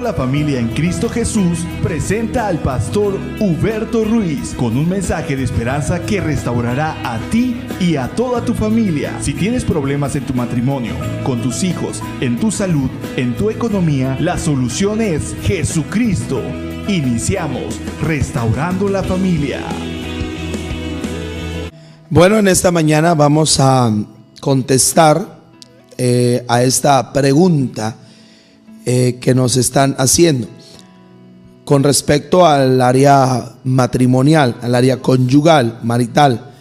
La familia en Cristo Jesús presenta al pastor Huberto Ruiz con un mensaje de esperanza que restaurará a ti y a toda tu familia. Si tienes problemas en tu matrimonio, con tus hijos, en tu salud, en tu economía, la solución es Jesucristo. Iniciamos Restaurando la Familia. Bueno, en esta mañana vamos a contestar a esta pregunta que nos están haciendo con respecto al área matrimonial, al área conyugal, marital.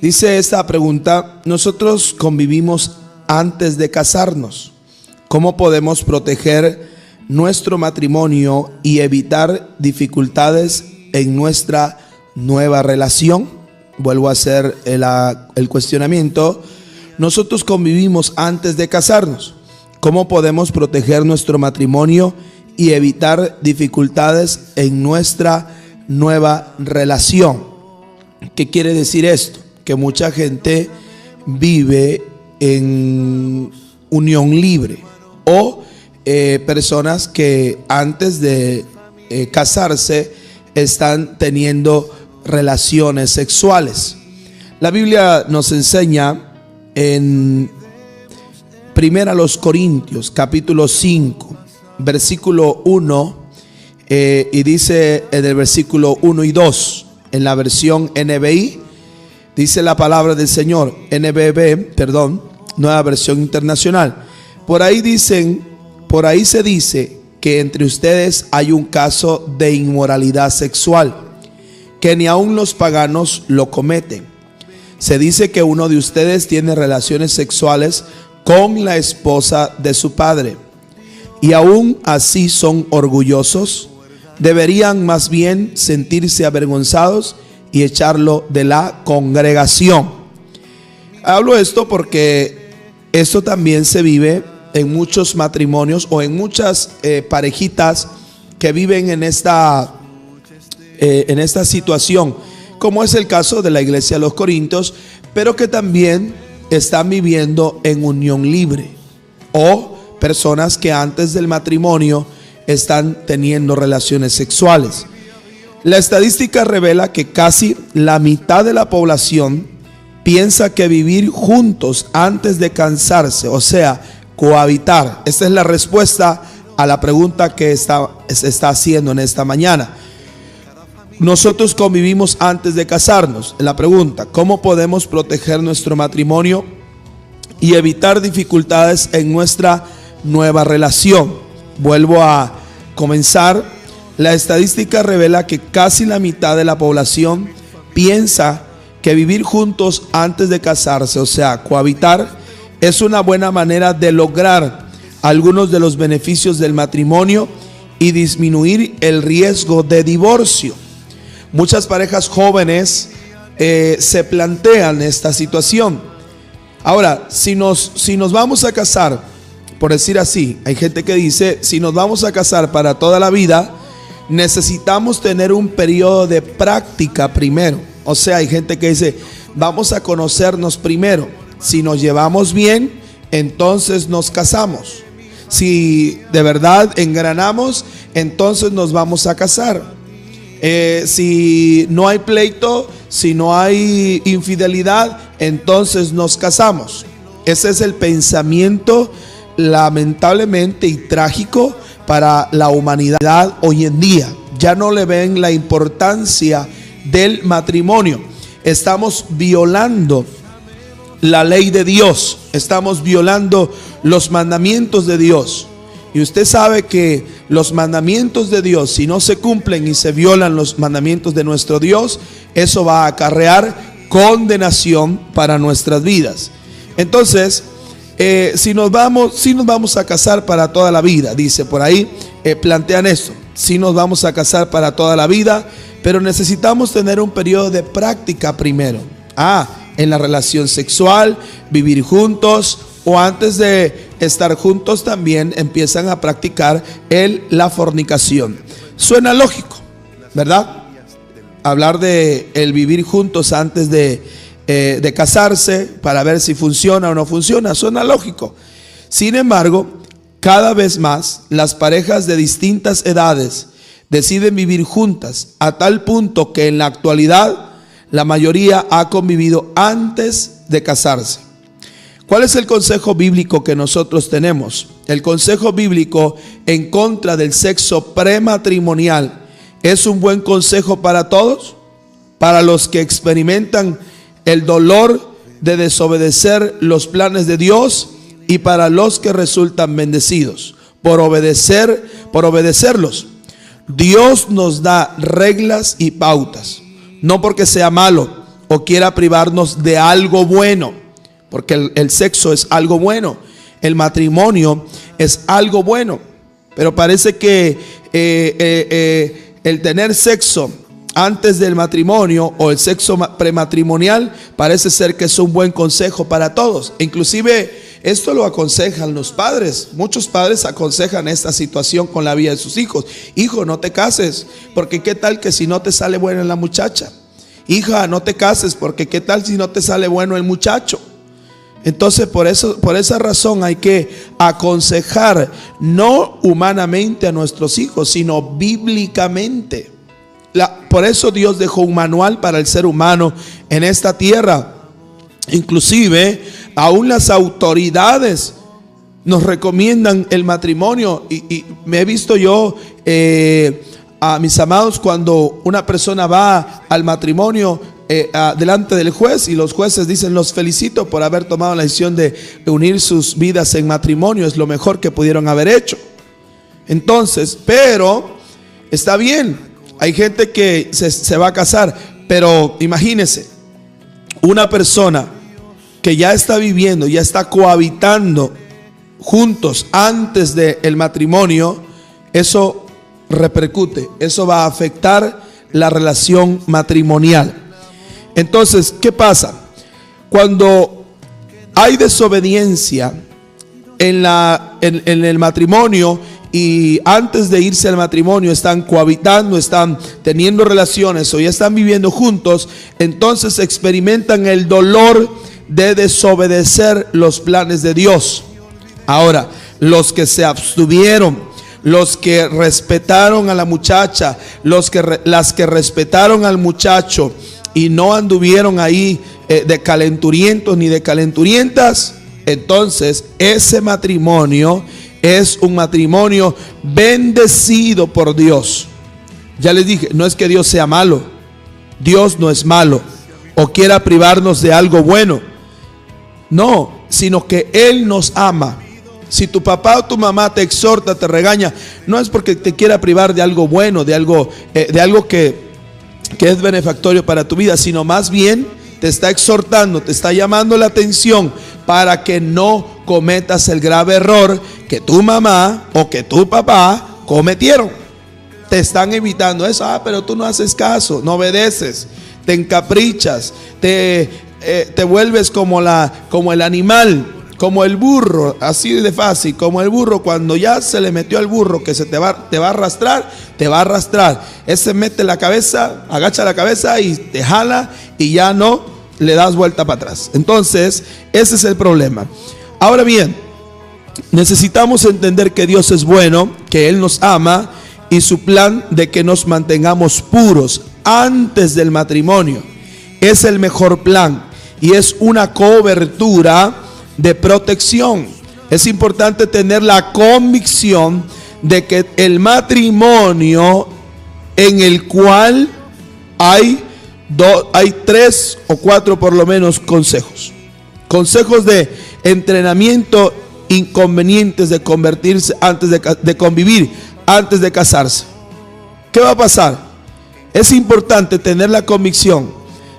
Dice esta pregunta: nosotros convivimos antes de casarnos. ¿Cómo podemos proteger nuestro matrimonio y evitar dificultades en nuestra nueva relación? Vuelvo a hacer el cuestionamiento. Nosotros convivimos antes de casarnos. ¿Cómo podemos proteger nuestro matrimonio y evitar dificultades en nuestra nueva relación? ¿Qué quiere decir esto? Que mucha gente vive en unión libre o personas que antes de casarse están teniendo relaciones sexuales. La Biblia nos enseña en Primera a los Corintios, capítulo 5, versículo 1, y dice en el versículo 1 y 2, en la versión NBI, dice la palabra del Señor, Nueva Versión Internacional. Por ahí se dice que entre ustedes hay un caso de inmoralidad sexual, que ni aun los paganos lo cometen. Se dice que uno de ustedes tiene relaciones sexuales con la esposa de su padre, y aún así son orgullosos. Deberían más bien sentirse avergonzados y echarlo de la congregación. Hablo esto porque esto también se vive en muchos matrimonios o en muchas parejitas que viven en esta situación, como es el caso de la iglesia de los Corintios, pero que también están viviendo en unión libre, o personas que antes del matrimonio están teniendo relaciones sexuales. La estadística revela que casi la mitad de la población piensa que vivir juntos antes de casarse, o sea, cohabitar. Esta es la respuesta a la pregunta que se está haciendo en esta mañana. Nosotros convivimos antes de casarnos. La pregunta: ¿cómo podemos proteger nuestro matrimonio y evitar dificultades en nuestra nueva relación? Vuelvo a comenzar. La estadística revela que casi la mitad de la población piensa que vivir juntos antes de casarse, o sea, cohabitar, es una buena manera de lograr algunos de los beneficios del matrimonio y disminuir el riesgo de divorcio. Muchas parejas jóvenes se plantean esta situación. Ahora, si nos vamos a casar, por decir así, hay gente que dice, si nos vamos a casar para toda la vida, necesitamos tener un periodo de práctica primero. O sea, hay gente que dice, vamos a conocernos primero. Si nos llevamos bien, entonces nos casamos. Si de verdad engranamos, entonces nos vamos a casar. Si no hay pleito, si no hay infidelidad, entonces nos casamos. Ese es el pensamiento, lamentablemente y trágico, para la humanidad hoy en día. Ya no le ven la importancia del matrimonio. Estamos violando la ley de Dios, estamos violando los mandamientos de Dios. Y usted sabe que los mandamientos de Dios, si no se cumplen y se violan los mandamientos de nuestro Dios, eso va a acarrear condenación para nuestras vidas. Entonces, si nos vamos a casar para toda la vida, dice por ahí, plantean esto: si nos vamos a casar para toda la vida, pero necesitamos tener un periodo de práctica primero. En la relación sexual, vivir juntos, o antes de estar juntos también empiezan a practicar la fornicación. Suena lógico, ¿verdad? Hablar de el vivir juntos antes de casarse para ver si funciona o no funciona, suena lógico. Sin embargo, cada vez más las parejas de distintas edades deciden vivir juntas, a tal punto que en la actualidad la mayoría ha convivido antes de casarse. ¿Cuál es el consejo bíblico que nosotros tenemos? El consejo bíblico en contra del sexo prematrimonial es un buen consejo para todos, para los que experimentan el dolor de desobedecer los planes de Dios y para los que resultan bendecidos por obedecerlos. Dios nos da reglas y pautas, no porque sea malo o quiera privarnos de algo bueno, porque el sexo es algo bueno, el matrimonio es algo bueno, pero parece que el tener sexo antes del matrimonio o el sexo prematrimonial parece ser que es un buen consejo para todos. Inclusive esto lo aconsejan los padres. Muchos padres aconsejan esta situación con la vida de sus hijos. Hijo, no te cases, porque qué tal que si no te sale buena la muchacha. Hija, no te cases, porque qué tal si no te sale bueno el muchacho. Entonces por esa razón hay que aconsejar no humanamente a nuestros hijos, sino bíblicamente. Por eso Dios dejó un manual para el ser humano en esta tierra. Inclusive aún las autoridades nos recomiendan el matrimonio. Y me he visto yo a mis amados, cuando una persona va al matrimonio delante del juez, y los jueces dicen: los felicito por haber tomado la decisión de unir sus vidas en matrimonio, es lo mejor que pudieron haber hecho. Entonces, pero está bien, hay gente que se va a casar, pero imagínese una persona que ya está viviendo, ya está cohabitando juntos antes del matrimonio. Eso repercute, eso va a afectar la relación matrimonial. Entonces, ¿qué pasa? Cuando hay desobediencia en el matrimonio, y antes de irse al matrimonio están cohabitando, están teniendo relaciones o ya están viviendo juntos, entonces experimentan el dolor de desobedecer los planes de Dios. Ahora, los que se abstuvieron, los que respetaron a la muchacha, las que respetaron al muchacho y no anduvieron ahí de calenturientos ni de calenturientas, entonces ese matrimonio es un matrimonio bendecido por Dios. Ya les dije, no es que Dios sea malo, Dios no es malo o quiera privarnos de algo bueno, no, sino que Él nos ama. Si tu papá o tu mamá te exhorta, te regaña, no es porque te quiera privar de algo bueno, de algo que es benefactorio para tu vida, sino más bien te está exhortando, te está llamando la atención para que no cometas el grave error que tu mamá o que tu papá cometieron. Te están evitando eso. Pero tú no haces caso, no obedeces, te encaprichas, te vuelves como el animal, como el burro, así de fácil, como el burro. Cuando ya se le metió al burro que te va a arrastrar, te va a arrastrar. Ese mete la cabeza, agacha la cabeza y te jala y ya no le das vuelta para atrás. Entonces, ese es el problema. Ahora bien, necesitamos entender que Dios es bueno, que Él nos ama y su plan de que nos mantengamos puros antes del matrimonio es el mejor plan y es una cobertura de protección. Es importante tener la convicción de que el matrimonio en el cual hay 3 o 4 por lo menos consejos de entrenamiento inconvenientes de convertirse antes de convivir, antes de casarse. ¿Qué va a pasar? Es importante tener la convicción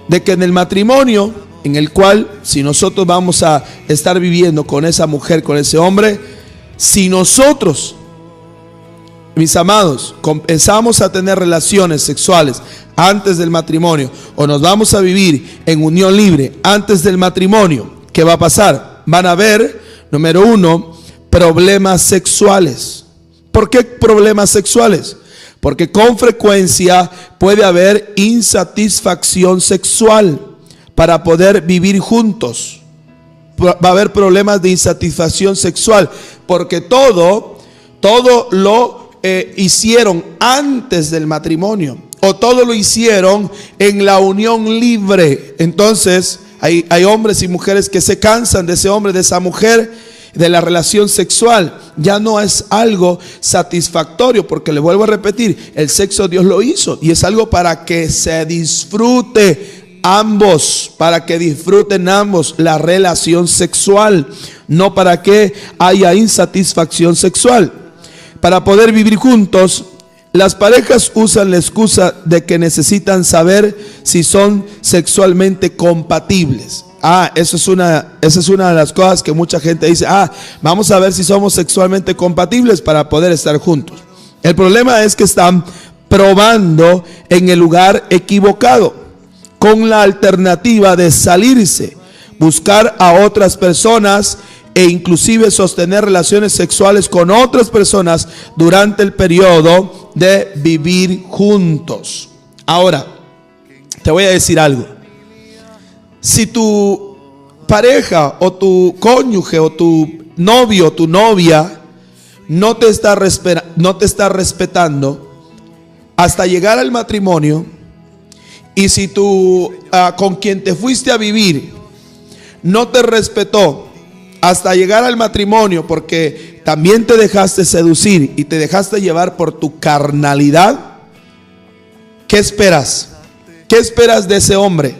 de que en el matrimonio en el cual, si nosotros vamos a estar viviendo con esa mujer, con ese hombre, si nosotros, mis amados, comenzamos a tener relaciones sexuales antes del matrimonio, o nos vamos a vivir en unión libre antes del matrimonio, ¿qué va a pasar? Van a haber, número 1, problemas sexuales. ¿Por qué problemas sexuales? Porque con frecuencia puede haber insatisfacción sexual para poder vivir juntos. va a haber problemas de insatisfacción sexual, porque todo lo hicieron antes del matrimonio, o todo lo hicieron en la unión libre. Entonces hay hombres y mujeres que se cansan de ese hombre, de esa mujer, de la relación sexual. Ya no es algo satisfactorio, porque le vuelvo a repetir, el sexo Dios lo hizo y es algo para que se disfrute ambos, para que disfruten ambos la relación sexual, no para que haya insatisfacción sexual. Para poder vivir juntos, las parejas usan la excusa de que necesitan saber si son sexualmente compatibles. Esa es una de las cosas que mucha gente dice: vamos a ver si somos sexualmente compatibles para poder estar juntos. El problema es que están probando en el lugar equivocado, con la alternativa de salirse, buscar a otras personas e inclusive sostener relaciones sexuales con otras personas durante el periodo de vivir juntos. Ahora, te voy a decir algo. Si tu pareja o tu cónyuge o tu novio o tu novia no te está respetando hasta llegar al matrimonio, y si tú con quien te fuiste a vivir no te respetó hasta llegar al matrimonio, porque también te dejaste seducir y te dejaste llevar por tu carnalidad, ¿qué esperas? ¿Qué esperas de ese hombre?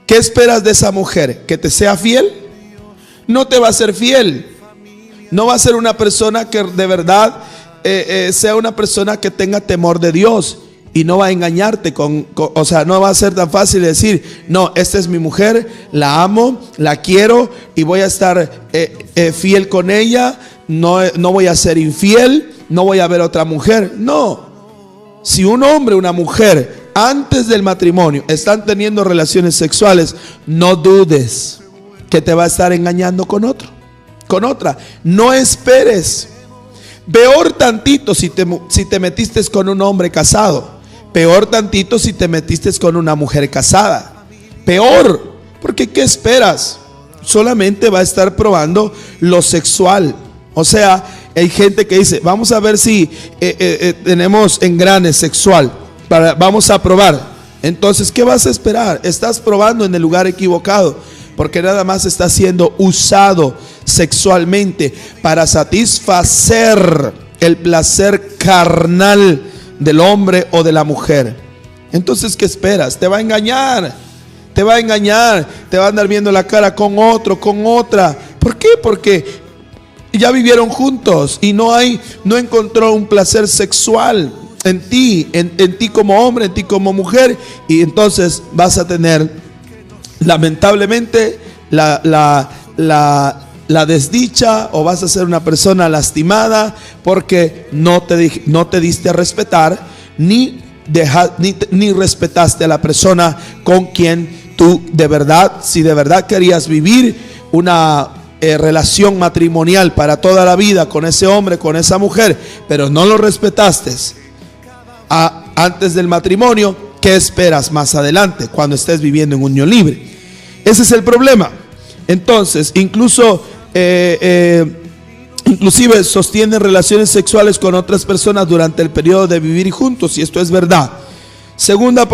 ¿Qué esperas de esa mujer? ¿Que te sea fiel? No te va a ser fiel. No va a ser una persona que de verdad sea una persona que tenga temor de Dios, y no va a engañarte o sea, no va a ser tan fácil decir: no, esta es mi mujer, la amo, la quiero y voy a estar fiel con ella, no voy a ser infiel, no voy a ver otra mujer. No. Si un hombre o una mujer antes del matrimonio están teniendo relaciones sexuales, no dudes que te va a estar engañando con otra. No esperes. Peor tantito si te metiste con un hombre casado. Peor tantito si te metiste con una mujer casada. Peor, porque ¿qué esperas? Solamente va a estar probando lo sexual. O sea, hay gente que dice: vamos a ver si tenemos engrane sexual, vamos a probar. Entonces, ¿qué vas a esperar? Estás probando en el lugar equivocado, porque nada más está siendo usado sexualmente para satisfacer el placer carnal del hombre o de la mujer. Entonces, ¿qué esperas? Te va a engañar, te va a andar viendo la cara con otro, con otra. ¿Por qué? Porque ya vivieron juntos y no encontró un placer sexual en ti, en ti como hombre, en ti como mujer, y entonces vas a tener lamentablemente la desdicha, o vas a ser una persona lastimada porque no te diste a respetar, ni respetaste a la persona con quien tú de verdad, si de verdad querías vivir una relación matrimonial para toda la vida con ese hombre, con esa mujer, pero no lo respetaste antes del matrimonio. ¿Qué esperas más adelante cuando estés viviendo en unión libre? Ese es el problema. Entonces, inclusive sostienen relaciones sexuales con otras personas durante el periodo de vivir juntos, y esto es verdad. Segunda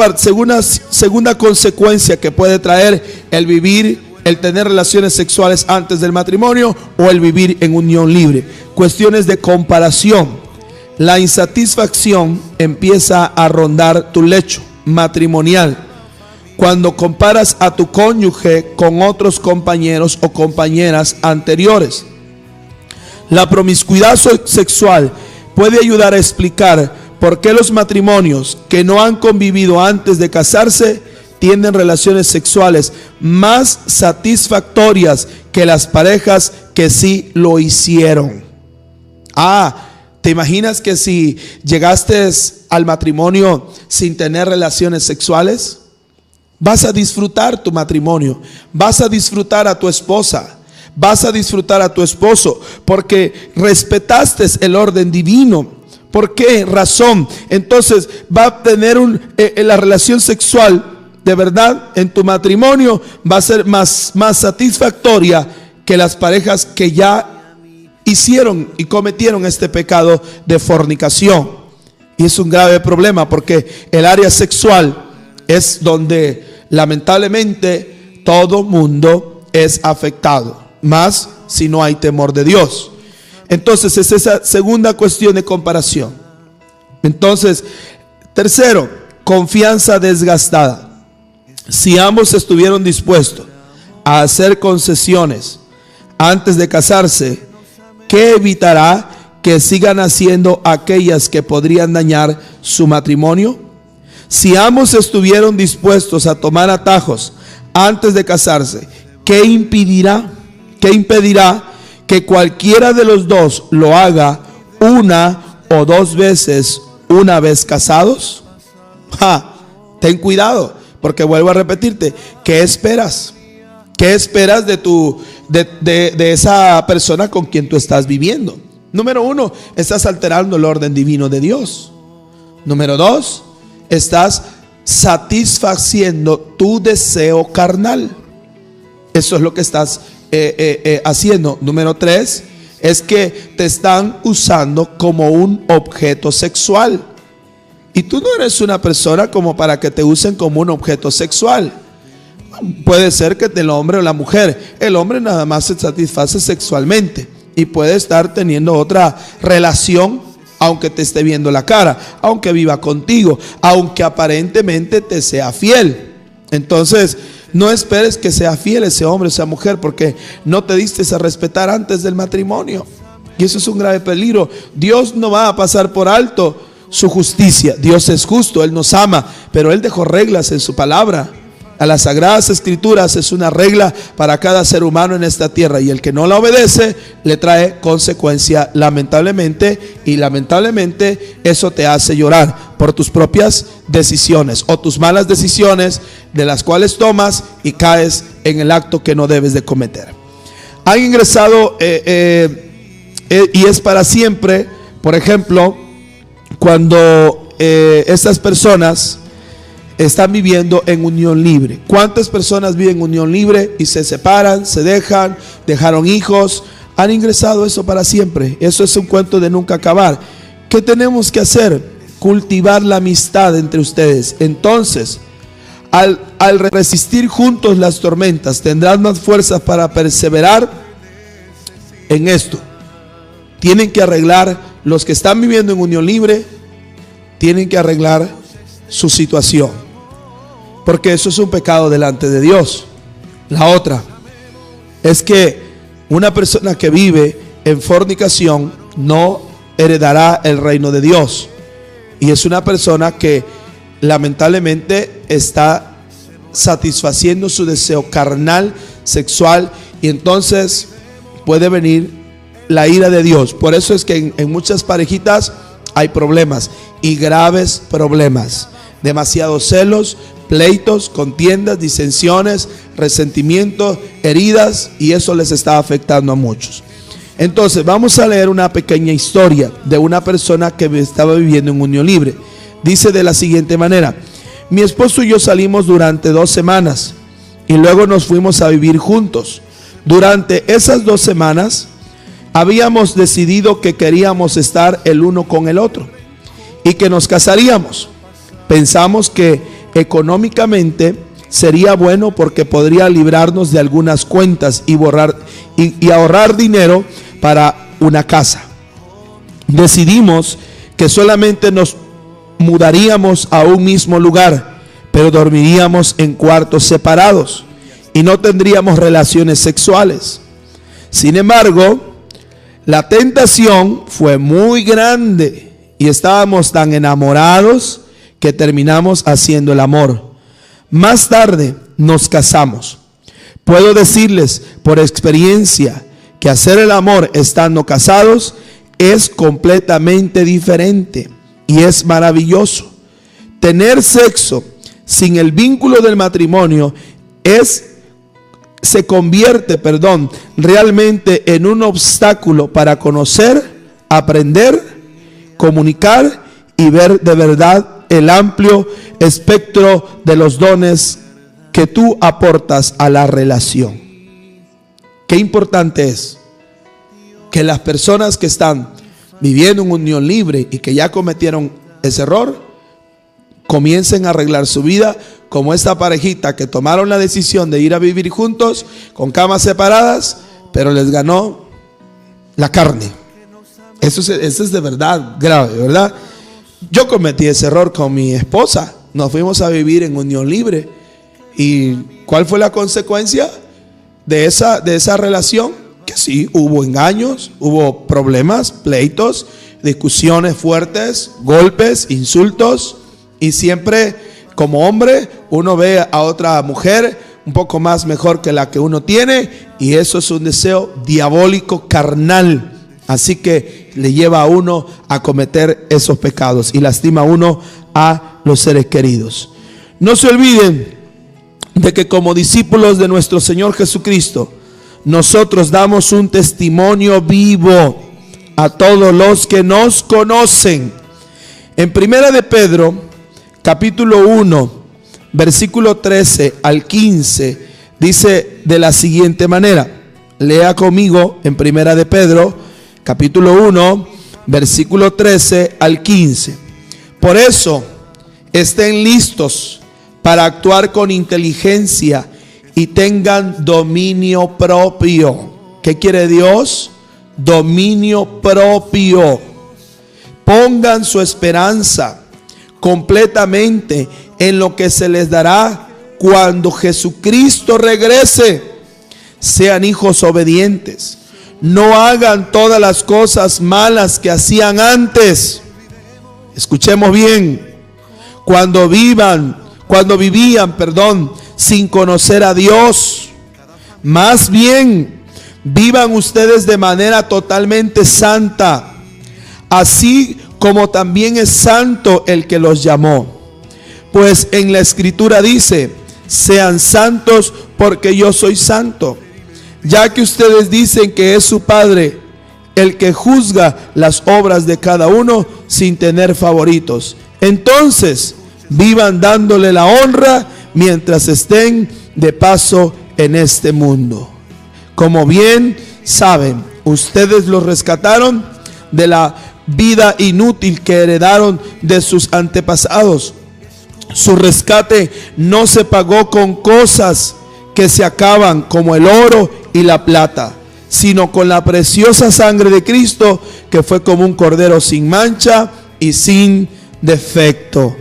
consecuencia que puede traer el tener relaciones sexuales antes del matrimonio o el vivir en unión libre: cuestiones de comparación. La insatisfacción empieza a rondar tu lecho matrimonial cuando comparas a tu cónyuge con otros compañeros o compañeras anteriores. La promiscuidad sexual puede ayudar a explicar por qué los matrimonios que no han convivido antes de casarse tienen relaciones sexuales más satisfactorias que las parejas que sí lo hicieron. ¿Te imaginas que si llegaste al matrimonio sin tener relaciones sexuales? Vas a disfrutar tu matrimonio, vas a disfrutar a tu esposa, vas a disfrutar a tu esposo, porque respetaste el orden divino. ¿Por qué razón? Entonces va a tener la relación sexual de verdad en tu matrimonio va a ser más satisfactoria que las parejas que ya hicieron y cometieron este pecado de fornicación. Y es un grave problema porque el área sexual es donde lamentablemente todo mundo es afectado, más si no hay temor de Dios. Entonces es esa segunda cuestión de comparación. Entonces, tercero, confianza desgastada. Si ambos estuvieron dispuestos a hacer concesiones antes de casarse, ¿qué evitará que sigan haciendo aquellas que podrían dañar su matrimonio? Si ambos estuvieron dispuestos a tomar atajos antes de casarse, ¿qué impedirá que cualquiera de los dos lo haga una o dos veces una vez casados? Ten cuidado, porque vuelvo a repetirte, ¿qué esperas? ¿Qué esperas de esa persona con quien tú estás viviendo? Número uno, estás alterando el orden divino de Dios. Número dos, estás satisfaciendo tu deseo carnal. Eso es lo que estás haciendo. Número tres, es que te están usando como un objeto sexual. Y tú no eres una persona como para que te usen como un objeto sexual. Puede ser que el hombre o la mujer, el hombre nada más se satisface sexualmente y puede estar teniendo otra relación, aunque te esté viendo la cara, aunque viva contigo, aunque aparentemente te sea fiel. Entonces, no esperes que sea fiel ese hombre o esa mujer, porque no te diste a respetar antes del matrimonio. Y eso es un grave peligro. Dios no va a pasar por alto su justicia. Dios es justo, Él nos ama, pero Él dejó reglas en su palabra. A las Sagradas Escrituras es una regla para cada ser humano en esta tierra, y el que no la obedece le trae consecuencia, lamentablemente, y lamentablemente eso te hace llorar por tus propias decisiones o tus malas decisiones de las cuales tomas y caes en el acto que no debes de cometer. Han ingresado y es para siempre. Por ejemplo, cuando estas personas están viviendo en unión libre. ¿Cuántas personas viven en unión libre y se separan, se dejaron hijos? Han ingresado eso para siempre. Eso es un cuento de nunca acabar. ¿Qué tenemos que hacer? Cultivar la amistad entre ustedes. Entonces, al resistir juntos las tormentas, tendrán más fuerzas para perseverar en esto. Tienen que arreglar, los que están viviendo en unión libre, tienen que arreglar su situación, porque eso es un pecado delante de Dios. La otra es que una persona que vive en fornicación no heredará el reino de Dios, y es una persona que lamentablemente está satisfaciendo su deseo carnal, sexual, y entonces puede venir la ira de Dios. Por eso es que en muchas parejitas hay problemas, y graves problemas. Demasiados celos, pleitos, contiendas, disensiones, resentimientos, heridas, y eso les está afectando a muchos. Entonces vamos a leer una pequeña historia de una persona que estaba viviendo en unión libre. Dice de la siguiente manera: mi esposo y yo salimos durante 2 semanas y luego nos fuimos a vivir juntos. Durante esas 2 semanas habíamos decidido que queríamos estar el uno con el otro y que nos casaríamos. Pensamos que económicamente sería bueno porque podría librarnos de algunas cuentas y ahorrar dinero para una casa. Decidimos que solamente nos mudaríamos a un mismo lugar, pero dormiríamos en cuartos separados y no tendríamos relaciones sexuales. Sin embargo, la tentación fue muy grande y estábamos tan enamorados que terminamos haciendo el amor. Más tarde nos casamos. Puedo decirles por experiencia que hacer el amor estando casados es completamente diferente y es maravilloso. Tener sexo sin el vínculo del matrimonio se convierte realmente en un obstáculo para conocer, aprender, comunicar y ver de verdad el amplio espectro de los dones que tú aportas a la relación. qué importante es que las personas que están viviendo en unión libre y que ya cometieron ese error, comiencen a arreglar su vida como esta parejita que tomaron la decisión de ir a vivir juntos con camas separadas, pero les ganó la carne. Eso es de verdad grave, ¿verdad? Yo cometí ese error con mi esposa. Nos fuimos a vivir en unión libre. ¿Y cuál fue la consecuencia de esa relación? Que sí, hubo engaños, hubo problemas, pleitos, discusiones fuertes, golpes, insultos. Y siempre, como hombre, uno ve a otra mujer un poco más mejor que la que uno tiene, y eso es un deseo diabólico, carnal. Así que le lleva a uno a cometer esos pecados y lastima a uno a los seres queridos. No se olviden de que como discípulos de nuestro Señor Jesucristo, nosotros damos un testimonio vivo a todos los que nos conocen. En Primera de Pedro, capítulo 1, versículo 13 al 15, dice de la siguiente manera. Lea conmigo en Primera de Pedro, capítulo 1, versículo 13 al 15. Por eso, estén listos para actuar con inteligencia y tengan dominio propio. ¿Qué quiere Dios? Dominio propio. Pongan su esperanza completamente en lo que se les dará cuando Jesucristo regrese. Sean hijos obedientes. No hagan todas las cosas malas que hacían antes. Escuchemos bien. Cuando vivían, sin conocer a Dios. Más bien, vivan ustedes de manera totalmente santa, así como también es santo el que los llamó. Pues en la Escritura dice: sean santos porque yo soy santo. Ya que ustedes dicen que es su Padre el que juzga las obras de cada uno sin tener favoritos, entonces vivan dándole la honra mientras estén de paso en este mundo. Como bien saben, ustedes los rescataron de la vida inútil que heredaron de sus antepasados. Su rescate no se pagó con cosas que se acaban como el oro y la plata, sino con la preciosa sangre de Cristo, que fue como un cordero sin mancha y sin defecto.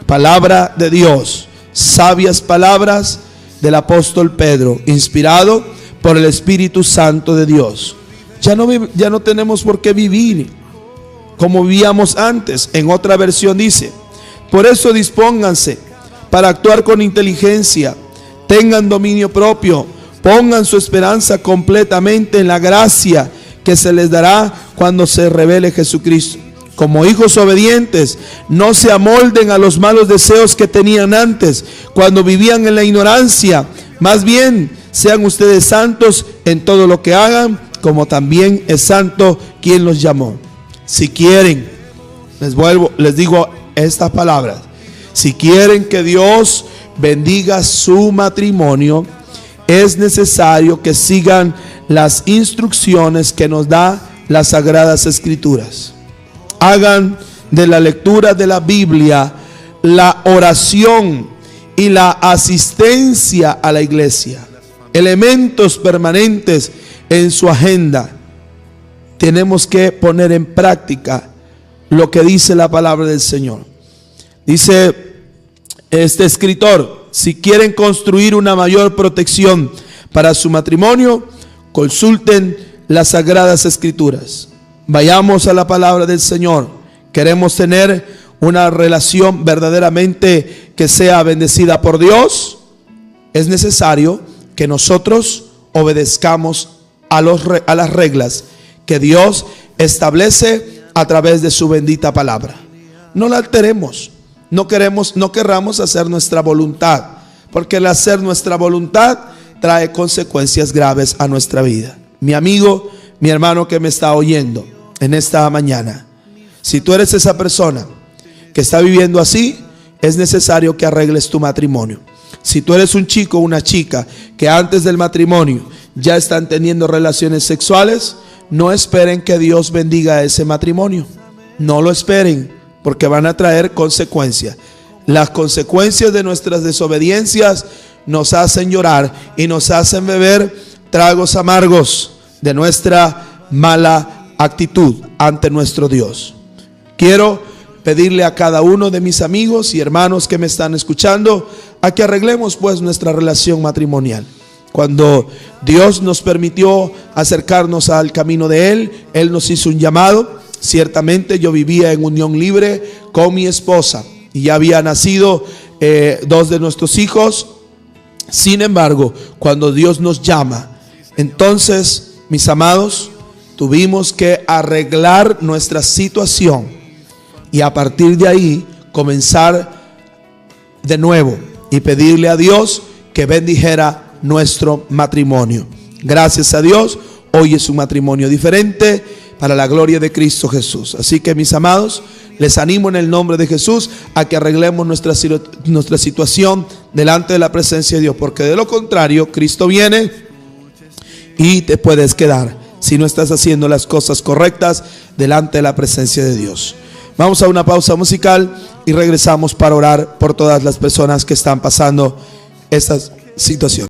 Palabra de Dios, sabias palabras del apóstol Pedro, inspirado por el Espíritu Santo de Dios. Ya no tenemos por qué vivir como vivíamos antes. En otra versión dice: por eso dispónganse para actuar con inteligencia, tengan dominio propio, pongan su esperanza completamente en la gracia que se les dará cuando se revele Jesucristo. Como hijos obedientes, no se amolden a los malos deseos que tenían antes, cuando vivían en la ignorancia. Más bien, sean ustedes santos en todo lo que hagan, como también es santo quien los llamó. Si quieren, les digo estas palabras: si quieren que Dios bendiga su matrimonio, es necesario que sigan las instrucciones que nos da las Sagradas Escrituras. Hagan de la lectura de la Biblia, la oración y la asistencia a la iglesia elementos permanentes en su agenda. Tenemos que poner en práctica lo que dice la palabra del Señor. Dice este escritor: si quieren construir una mayor protección para su matrimonio, consulten las Sagradas Escrituras. Vayamos a la palabra del Señor. Queremos tener una relación verdaderamente que sea bendecida por Dios. Es necesario que nosotros obedezcamos a las reglas que Dios establece a través de su bendita palabra. No la alteremos. No querramos hacer nuestra voluntad, porque el hacer nuestra voluntad trae consecuencias graves a nuestra vida. Mi amigo, mi hermano que me está oyendo en esta mañana, si tú eres esa persona que está viviendo así, es necesario que arregles tu matrimonio. Si tú eres un chico o una chica que antes del matrimonio ya están teniendo relaciones sexuales, no esperen que Dios bendiga ese matrimonio. No lo esperen, porque van a traer consecuencias. Las consecuencias de nuestras desobediencias nos hacen llorar y nos hacen beber tragos amargos de nuestra mala actitud ante nuestro Dios. Quiero pedirle a cada uno de mis amigos y hermanos que me están escuchando a que arreglemos pues nuestra relación matrimonial. Cuando Dios nos permitió acercarnos al camino de Él nos hizo un llamado. Ciertamente yo vivía en unión libre con mi esposa y ya había nacido 2 de nuestros hijos. Sin embargo, cuando Dios nos llama, entonces, mis amados, tuvimos que arreglar nuestra situación y a partir de ahí comenzar de nuevo y pedirle a Dios que bendijera nuestro matrimonio. Gracias a Dios, hoy es un matrimonio diferente para la gloria de Cristo Jesús. Así que, mis amados, les animo en el nombre de Jesús a que arreglemos nuestra situación delante de la presencia de Dios, porque de lo contrario Cristo viene y te puedes quedar si no estás haciendo las cosas correctas delante de la presencia de Dios. Vamos a una pausa musical y regresamos para orar por todas las personas que están pasando esta situación.